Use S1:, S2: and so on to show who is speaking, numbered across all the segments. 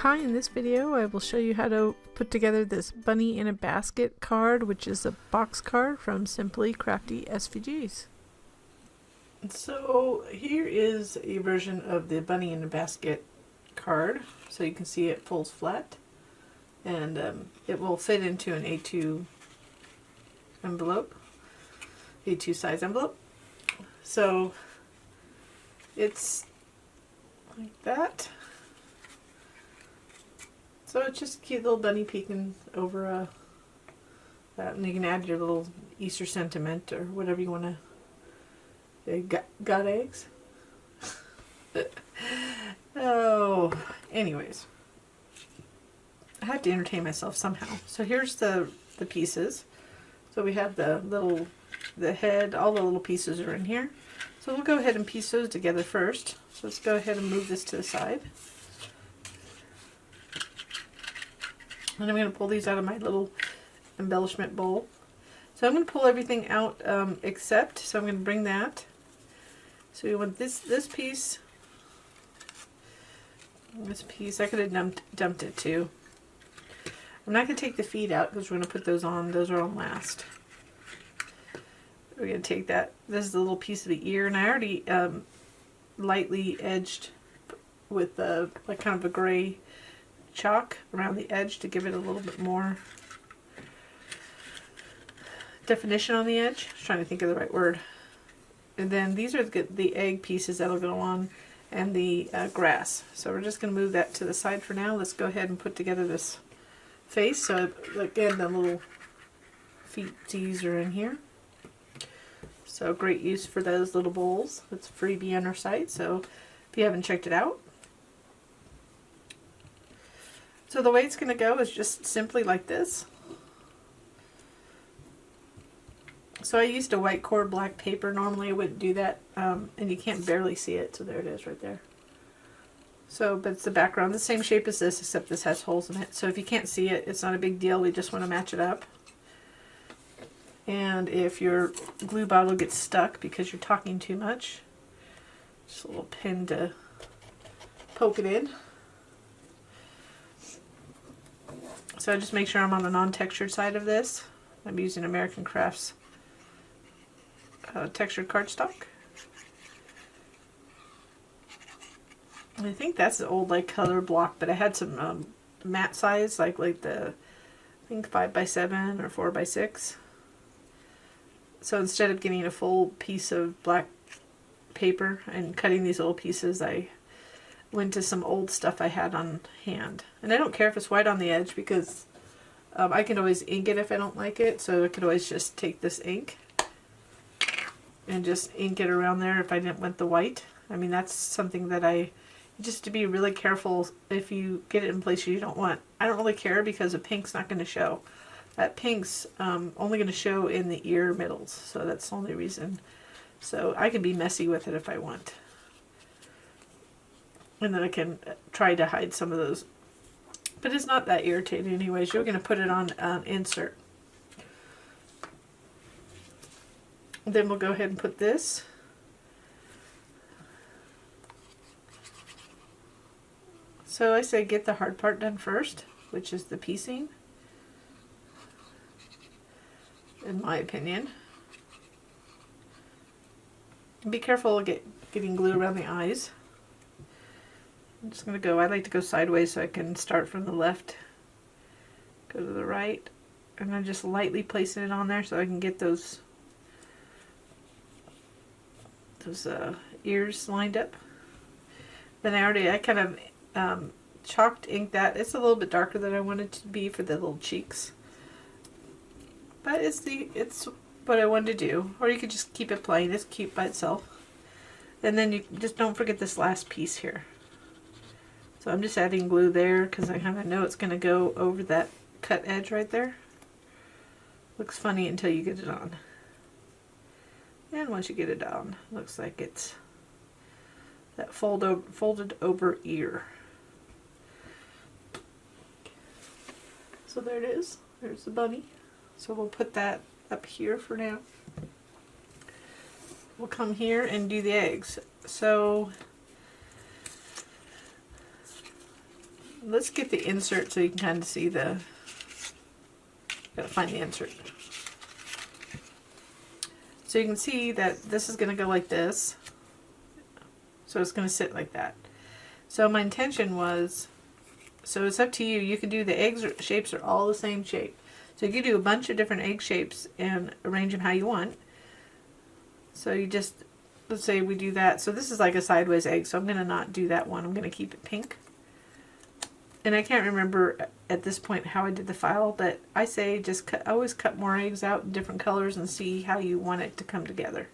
S1: Hi, in this video I will show you how to put together this bunny in a basket card, which is a box card from Simply Crafty SVGs. So here is a version of the bunny in a basket card. So you can see it folds flat, and it will fit into an A2 envelope, A2 size envelope. So it's like that. So it's just a cute little bunny peeking over that, and you can add your little Easter sentiment or whatever you want to. Got eggs? Oh, anyways, I have to entertain myself somehow. So here's the pieces. So we have the head, all the little pieces are in here. So we'll go ahead and piece those together first. So let's go ahead and move this to the side. And I'm going to pull these out of my little embellishment bowl. So I'm going to pull everything out except, so I'm going to bring that. So we want this piece, I could have dumped it too. I'm not going to take the feet out because we're going to put those on. Those are on last. We're going to take that. This is the little piece of the ear, and I already lightly edged with like kind of a gray chalk around the edge to give it a little bit more definition on the edge. I was trying to think of the right word. And then these are the egg pieces that'll go on, and the grass. So we're just going to move that to the side for now. Let's go ahead and put together this face. So again, the little feetsies are in here. So great use for those little bowls. It's a freebie on our site, so if you haven't checked it out. So the way it's going to go is just simply like this. So I used a white cord black paper. Normally I wouldn't do that, and you can't barely see it. So there it is right there. So, but it's the background, the same shape as this, except this has holes in it. So if you can't see it, it's not a big deal. We just want to match it up. And if your glue bottle gets stuck because you're talking too much, just a little pin to poke it in. So I just make sure I'm on the non-textured side of this. I'm using American Crafts textured cardstock. I think that's the old like color block, but I had some matte size, like the I think 5x7 or 4x6. So instead of getting a full piece of black paper and cutting these little pieces, I went to some old stuff I had on hand. And I don't care if it's white on the edge because I can always ink it if I don't like it. So I could always just take this ink and just ink it around there if I didn't want the white. I mean, that's something that just to be really careful if you get it in places you don't want. I don't really care because the pink's not going to show. That pink's only going to show in the ear middles. So that's the only reason. So I can be messy with it if I want. And then I can try to hide some of those. But it's not that irritating anyways. You're going to put it on insert. Then we'll go ahead and put this. So I say get the hard part done first, which is the piecing, in my opinion. Be careful of getting glue around the eyes. I'm just going to go, I like to go sideways so I can start from the left, go to the right, and I'm just lightly placing it on there so I can get those ears lined up. Then I kind of chalked ink that. It's a little bit darker than I want it to be for the little cheeks, but it's what I wanted to do. Or you could just keep it plain. It's cute by itself. And then you just don't forget this last piece here. So I'm just adding glue there because I kind of know it's going to go over that cut edge right there. Looks funny until you get it on. And once you get it on, looks like it's that folded over ear. So there it is. There's the bunny. So we'll put that up here for now. We'll come here and do the eggs. So let's get the insert so you can kind of see the, gotta find the insert. So you can see that this is going to go like this. So it's going to sit like that. So my intention was, so it's up to you. You can do the eggs shapes are all the same shape. So you can do a bunch of different egg shapes and arrange them how you want. So you just, let's say we do that. So this is like a sideways egg. So I'm going to not do that one. I'm going to keep it pink. And I can't remember at this point how I did the file, but I say just always cut more eggs out in different colors and see how you want it to come together.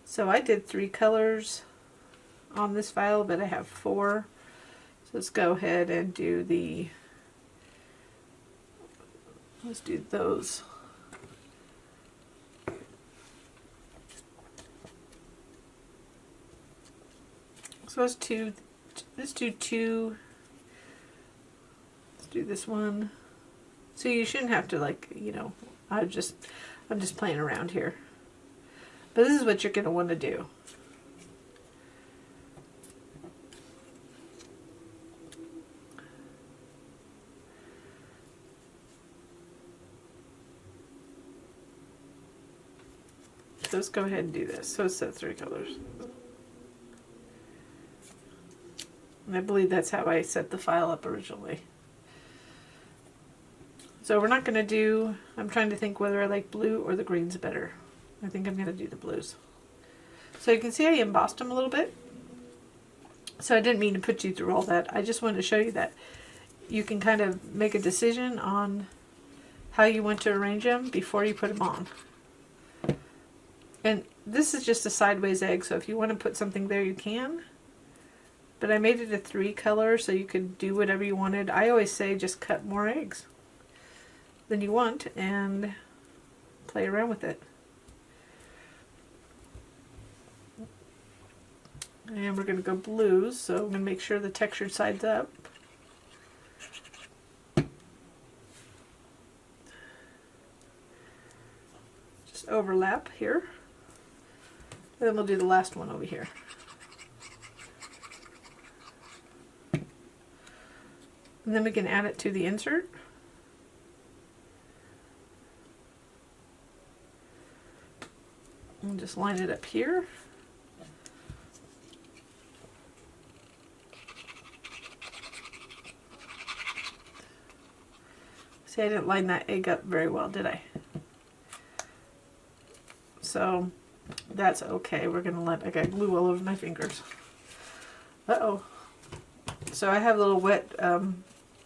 S1: So I did 3 colors on this file, but I have 4. So let's go ahead and do the, let's do those. So let's do 2. Do this one. So you shouldn't have to, like, you know, I'm just playing around here. But this is what you're going to want to do. So let's go ahead and do this. So it's the 3 colors. And I believe that's how I set the file up originally. So we're not going to do, I'm trying to think whether I like blue or the greens better. I think I'm going to do the blues. So you can see I embossed them a little bit. So I didn't mean to put you through all that. I just wanted to show you that you can kind of make a decision on how you want to arrange them before you put them on. And this is just a sideways egg, so if you want to put something there you can. But I made it a 3 color so you could do whatever you wanted. I always say just cut more eggs than you want and play around with it. And we're going to go blues, so I'm going to make sure the textured side's up. Just overlap here. And then we'll do the last one over here. And then we can add it to the insert. And just line it up here. See, I didn't line that egg up very well, did I? So that's okay. We're gonna let, I got glue all over my fingers. Uh-oh. So I have a little wet, I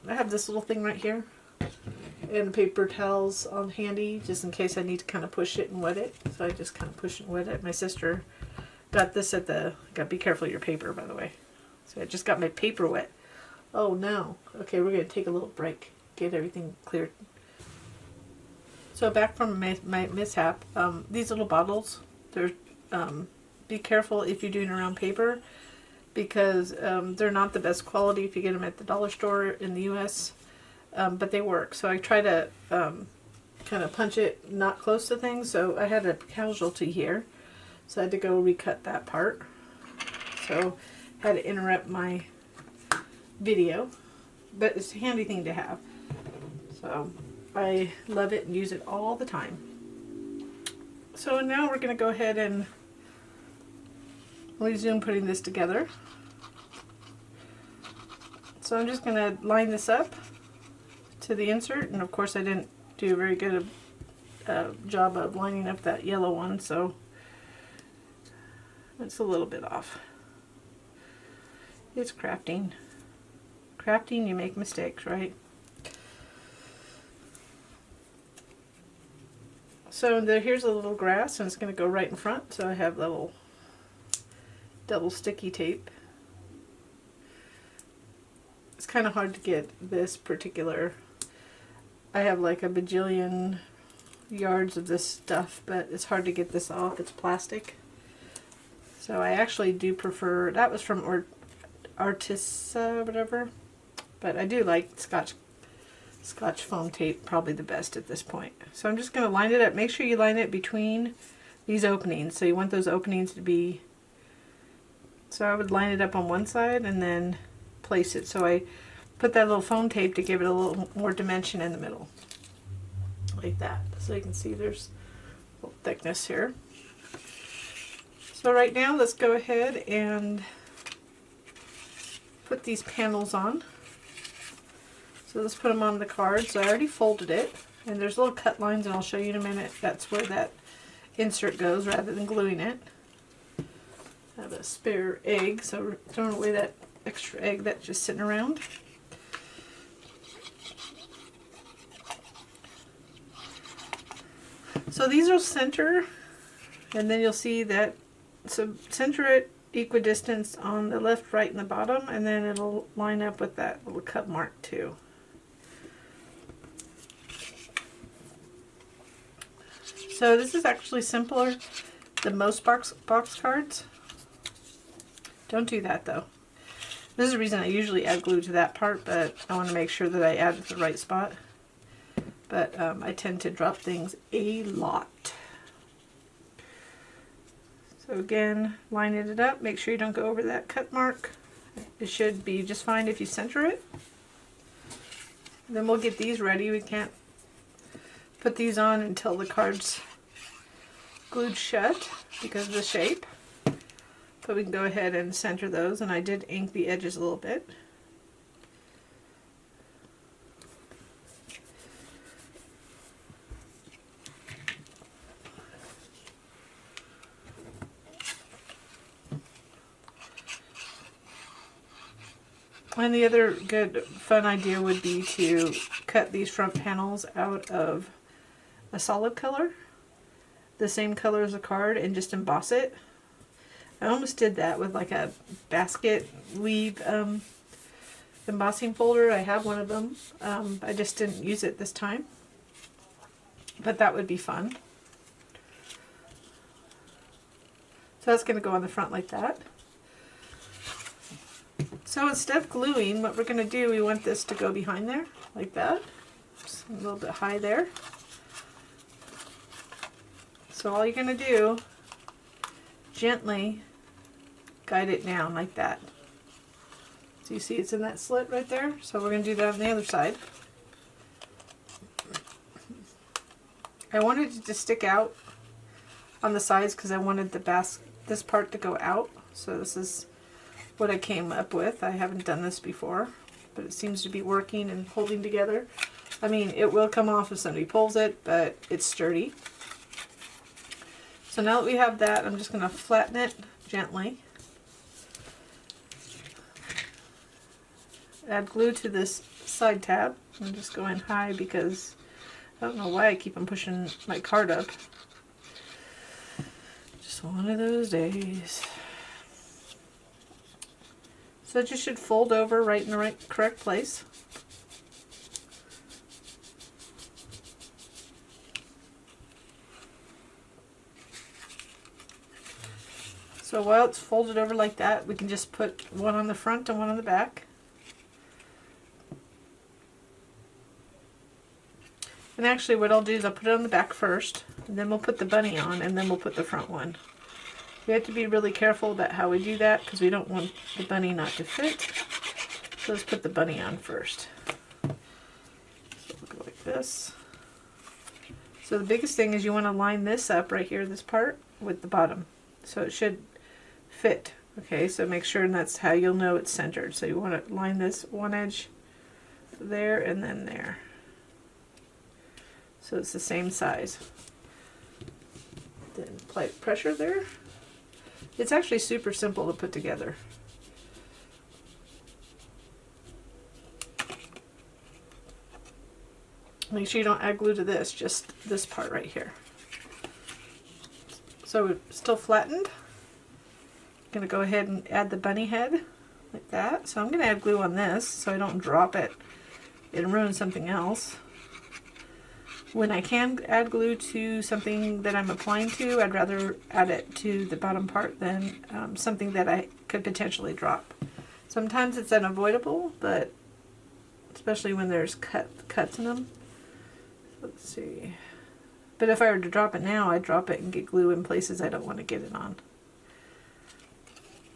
S1: have this little thing right here. And paper towels on handy just in case I need to kind of push it and wet it. So I just kind of push and wet it. My sister got this at the, gotta be careful of your paper, by the way. So I just got my paper wet. Oh no. Okay, we're going to take a little break. Get everything cleared. So back from my mishap, these little bottles, they're, be careful if you're doing around paper because they're not the best quality if you get them at the dollar store in the US. But they work. So I try to kind of punch it not close to things. So I had a casualty here. So I had to go recut that part. So I had to interrupt my video. But it's a handy thing to have. So I love it and use it all the time. So now we're going to go ahead and resume putting this together. So I'm just going to line this up to the insert, and of course I didn't do a very good job of lining up that yellow one, so it's a little bit off. It's crafting. Crafting, you make mistakes, right? So here's a little grass, and it's going to go right in front, so I have little double sticky tape. It's kind of hard to get this particular, I have like a bajillion yards of this stuff, but it's hard to get this off. It's plastic. So I actually do prefer, that was from Artisa, whatever, but I do like Scotch foam tape, probably the best at this point. So I'm just going to line it up. Make sure you line it between these openings. So you want those openings to be, so I would line it up on one side and then place it. So I put that little foam tape to give it a little more dimension in the middle. Like that. So you can see there's a little thickness here. So right now let's go ahead and put these panels on. So let's put them on the card. So I already folded it, and there's little cut lines, and I'll show you in a minute. That's where that insert goes rather than gluing it. I have a spare egg, so we're throwing away that extra egg that's just sitting around. So these will center, and then you'll see that, so center it equidistant on the left, right, and the bottom, and then it'll line up with that little cut mark too. So this is actually simpler than most box cards. Don't do that though. This is the reason I usually add glue to that part, but I want to make sure that I add it to the right spot. But I tend to drop things a lot. So again, lining it up, make sure you don't go over that cut mark. It should be just fine if you center it. And then we'll get these ready. We can't put these on until the card's glued shut because of the shape. But we can go ahead and center those, and I did ink the edges a little bit. And the other good fun idea would be to cut these front panels out of a solid color, the same color as the card, and just emboss it. I almost did that with like a basket weave embossing folder. I have one of them. I just didn't use it this time, but that would be fun. So that's going to go on the front like that. So instead of gluing, what we're going to do, we want this to go behind there, like that. Just a little bit high there. So all you're going to do, gently guide it down like that. So you see it's in that slit right there? So we're going to do that on the other side. I wanted it to stick out on the sides because I wanted this part to go out. So this is what I came up with. I haven't done this before, but it seems to be working and holding together. I mean, it will come off if somebody pulls it, but it's sturdy. So now that we have that, I'm just going to flatten it gently. Add glue to this side tab. I'm just going high because I don't know why I keep on pushing my card up. Just one of those days. So it just should fold over right in the correct place. So while it's folded over like that, we can just put one on the front and one on the back. And actually what I'll do is I'll put it on the back first, and then we'll put the bunny on, and then we'll put the front one. We have to be really careful about how we do that because we don't want the bunny not to fit. So let's put the bunny on first. So we'll go like this. So the biggest thing is you want to line this up right here, this part, with the bottom. So it should fit. Okay, so make sure, and that's how you'll know it's centered. So you want to line this one edge there and then there. So it's the same size. Then apply pressure there. It's actually super simple to put together. Make sure you don't add glue to this, just this part right here. So it's still flattened. I'm going to go ahead and add the bunny head like that. So I'm going to add glue on this so I don't drop it and ruin something else. When I can add glue to something that I'm applying to, I'd rather add it to the bottom part than something that I could potentially drop. Sometimes it's unavoidable, but especially when there's cuts in them. Let's see. But if I were to drop it now, I'd drop it and get glue in places I don't want to get it on.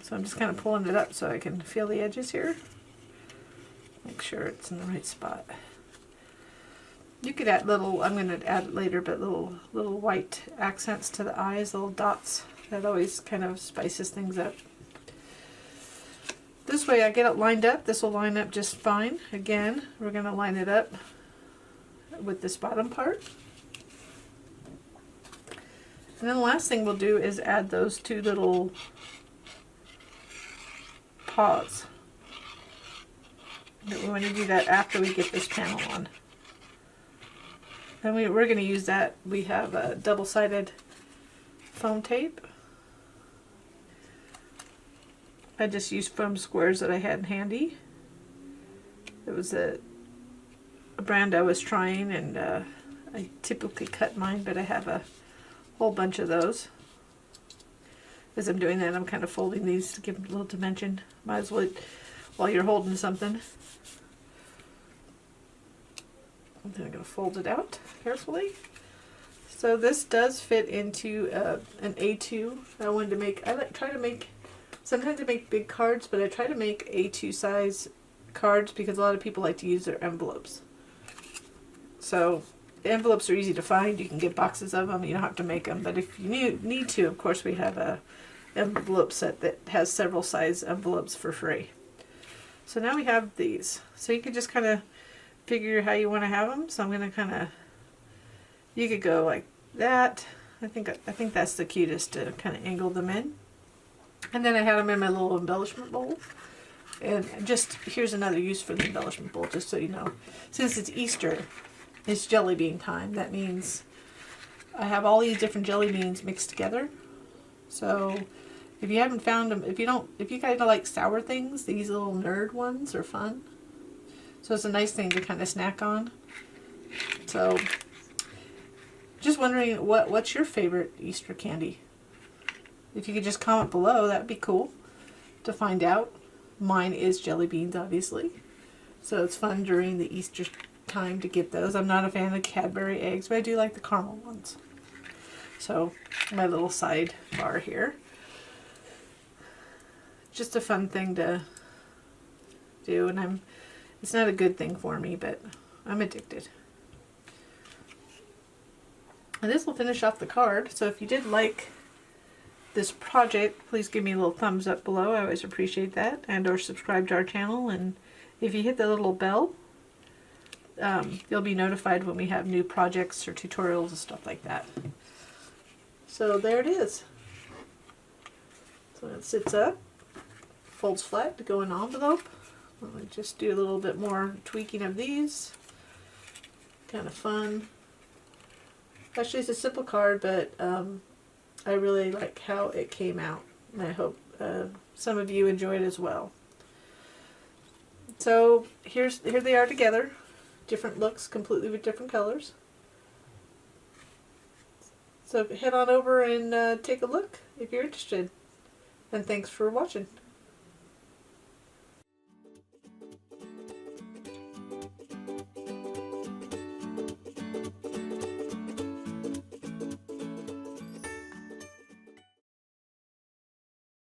S1: So I'm just kind of pulling it up so I can feel the edges here. Make sure it's in the right spot. You could add little, I'm going to add it later, but little white accents to the eyes, little dots. That always kind of spices things up. This way I get it lined up. This will line up just fine. Again, we're going to line it up with this bottom part. And then the last thing we'll do is add those two little paws. We want to do that after we get this panel on. And we're going to use that. We have a double-sided foam tape. I just used foam squares that I had handy. It was a brand I was trying, and I typically cut mine, but I have a whole bunch of those. As I'm doing that, I'm kind of folding these to give them a little dimension. Might as well while you're holding something. I'm going to fold it out carefully. So this does fit into an A2. I wanted to make, try to make, sometimes I make big cards, but I try to make A2 size cards because a lot of people like to use their envelopes. So the envelopes are easy to find. You can get boxes of them. You don't have to make them. But if you need to, of course, we have a envelope set that has several size envelopes for free. So now we have these. So you can just kind of figure how you want to have them. So I'm going to kind of, you could go like that. I think that's the cutest to kind of angle them in. And then I had them in my little embellishment bowl. And just, here's another use for the embellishment bowl, just so you know. Since it's Easter, it's jelly bean time. That means I have all these different jelly beans mixed together. So if you haven't found them, if you kind of like sour things, these little nerd ones are fun. So it's a nice thing to kind of snack on. So just wondering what's your favorite Easter candy? If you could just comment below, that'd be cool to find out. Mine is jelly beans, obviously. So it's fun during the Easter time to get those. I'm not a fan of Cadbury eggs, but I do like the caramel ones. So my little side bar here. Just a fun thing to do, and it's not a good thing for me, but I'm addicted. And this will finish off the card. So if you did like this project, please give me a little thumbs up below. I always appreciate that. And or subscribe to our channel. And if you hit the little bell, you'll be notified when we have new projects or tutorials and stuff like that. So there it is. So it sits up, folds flat to go in an envelope. I'll just do a little bit more tweaking of these. Kind of fun. Actually, it's a simple card, but I really like how it came out, and I hope some of you enjoyed as well. So here they are together, different looks, completely with different colors. So head on over and take a look if you're interested. And thanks for watching.